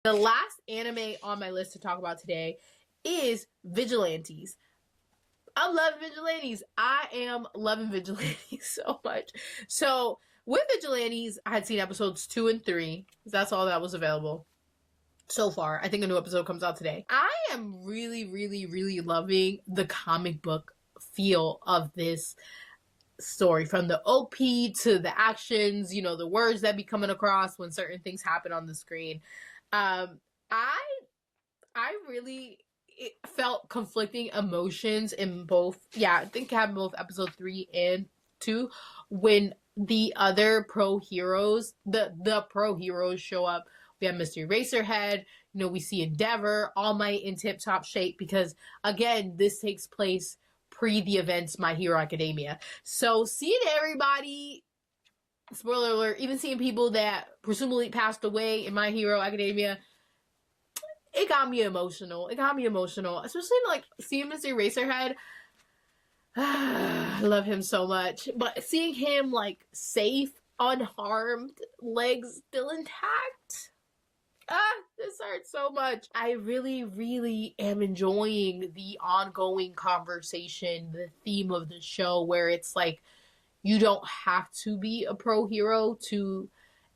The last anime on my list to talk about today is Vigilantes. I'm loving Vigilantes. I am loving Vigilantes so much. So with Vigilantes, I had seen episodes 2 and 3. That's all that was available so far. I think a new episode comes out today. I am really, really, really loving the comic book feel of this story, from the OP to the actions, you know, the words that be coming across when certain things happen on the screen. I really felt conflicting emotions in both. Yeah, I think I have both episode 3 and 2 when the other pro heroes, the pro heroes show up. We have Mr. Eraserhead, you know, we see Endeavor, All Might in tip-top shape, because again, this takes place pre the events My Hero Academia. So seeing everybody, spoiler alert, even seeing people that presumably passed away in My Hero Academia, it got me emotional. Especially like seeing Mr. Eraserhead. I love him so much. But seeing him like safe, unharmed, legs still intact. This hurts so much. I really, really am enjoying the ongoing conversation, the theme of the show, where it's like, you don't have to be a pro hero to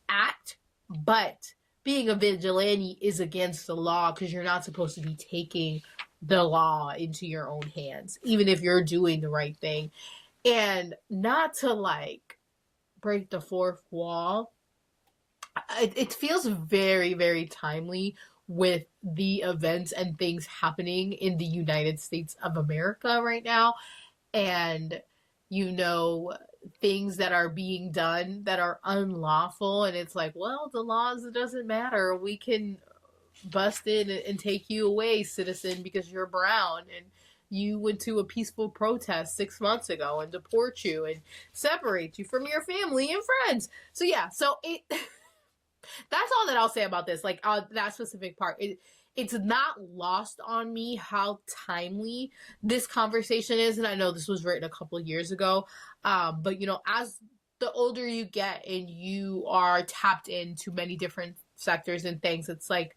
act, but being a vigilante is against the law because you're not supposed to be taking the law into your own hands, even if you're doing the right thing. And not to like break the fourth wall, it feels very, very timely with the events and things happening in the United States of America right now. And, you know, things that are being done that are unlawful. And it's like, well, the laws, it doesn't matter. We can bust in and take you away, citizen, because you're brown and you went to a peaceful protest 6 months ago, and deport you and separate you from your family and friends. So yeah, so that's all that I'll say about this. Like that specific part, it's not lost on me how timely this conversation is. And I know this was written a couple of years ago, but you know, as the older you get and you are tapped into many different sectors and things, it's like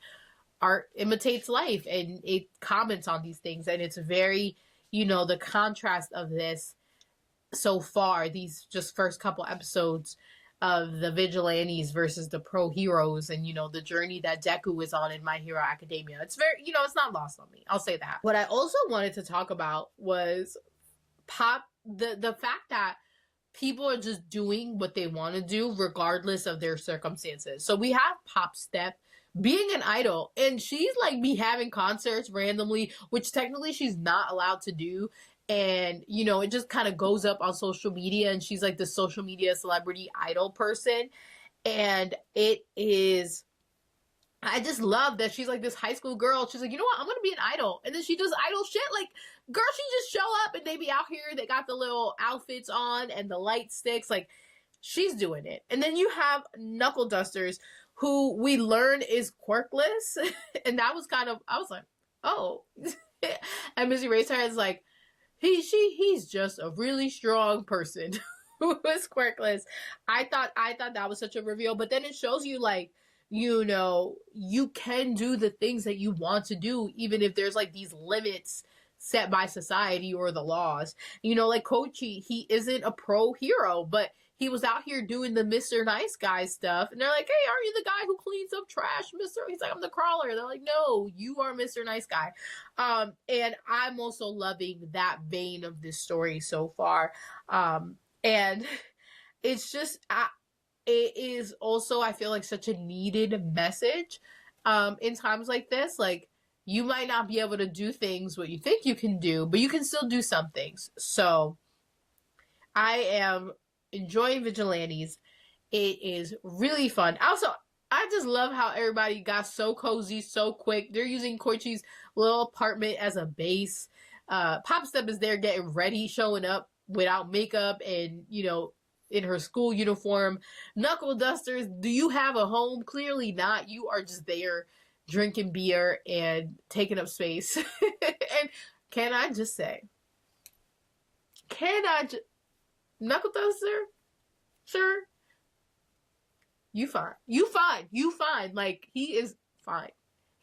art imitates life and it comments on these things. And it's very, you know, the contrast of this so far, these just first couple episodes of the vigilantes versus the pro heroes, and you know, the journey that Deku is on in My Hero Academia. It's very, you know, it's not lost on me. I'll say that. What I also wanted to talk about was the fact that people are just doing what they want to do regardless of their circumstances. So we have Pop Step being an idol, and she's like be having concerts randomly, which technically she's not allowed to do. And, you know, it just kind of goes up on social media, and she's like the social media celebrity idol person. And it is, I just love that she's like this high school girl. She's like, you know what, I'm going to be an idol. And then she does idol shit. Like, girl, she just show up and they be out here. They got the little outfits on and the light sticks. Like, she's doing it. And then you have Knuckle Dusters, who we learn is quirkless. And that was kind of, I was like, oh. And Missy Racehead is like, he's just a really strong person who is quirkless. I thought that was such a reveal, but then it shows you like, you know, you can do the things that you want to do, even if there's like these limits set by society or the laws. You know, like Kochi, he isn't a pro hero, but he was out here doing the Mr. Nice Guy stuff. And they're like, hey, aren't you the guy who cleans up trash, Mr.? He's like, I'm the crawler. They're like, no, you are Mr. Nice Guy. And I'm also loving that vein of this story so far. And it's just, it is also, I feel like, such a needed message in times like this. Like, you might not be able to do things what you think you can do, but you can still do some things. So I am enjoying Vigilantes. It is really fun. Also, I just love how everybody got so cozy so quick. They're using Koichi's little apartment as a base. Pop Step is there getting ready, showing up without makeup and, you know, in her school uniform. Knuckle Dusters, do you have a home? Clearly not. You are just there drinking beer and taking up space. And can I just say, Knuckle Duster, sure, you fine. Like, he is fine.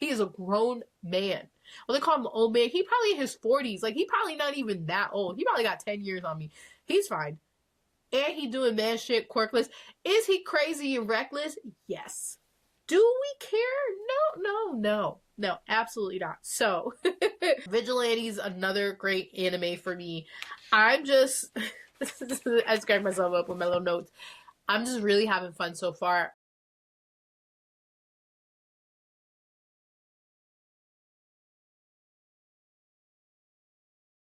He is a grown man. Well, they call him old man. He probably in his 40s. Like, he probably not even that old. He probably got 10 years on me. He's fine. And he doing man shit, quirkless. Is he crazy and reckless? Yes. Do we care? No, absolutely not. So, Vigilantes, another great anime for me. I'm just, I scared myself up with my little notes. I'm just really having fun so far.